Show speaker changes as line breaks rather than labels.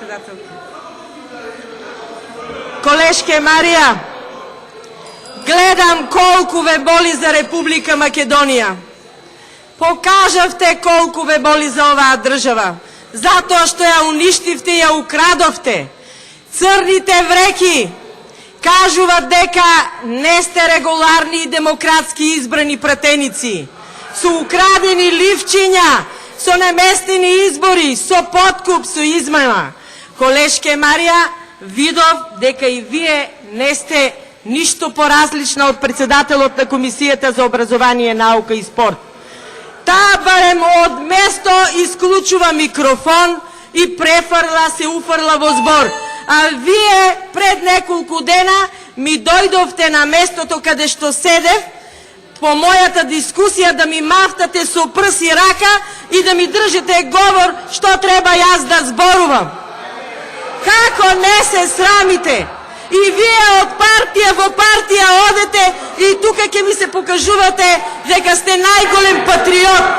председателка. Колешке Марија, гледам колку ве боли за Република Македонија. Покажавте колку ве боли за оваа држава, затоа што ја уништивте и ја украдовте. Црните вреки кажуваат дека не сте регуларни и демократски избрани пратеници, со украдени ливчиња, со наместени избори, со подкуп, со измама. Колешке Марија, видов дека и вие не сте ништо поразлична од председателот на Комисијата за образование, наука и спорт. Таа барем од место исклучува микрофон и се уфрла во збор. А вие пред неколку дена ми дојдовте на местото каде што седев, по мојата дискусија да ми мафтате со прс и рака и да ми држите говор што треба јас да зборувам. Како не се срамите? И вие од партија во партија одете и тука ќе ми се покажувате дека сте најголем патриот.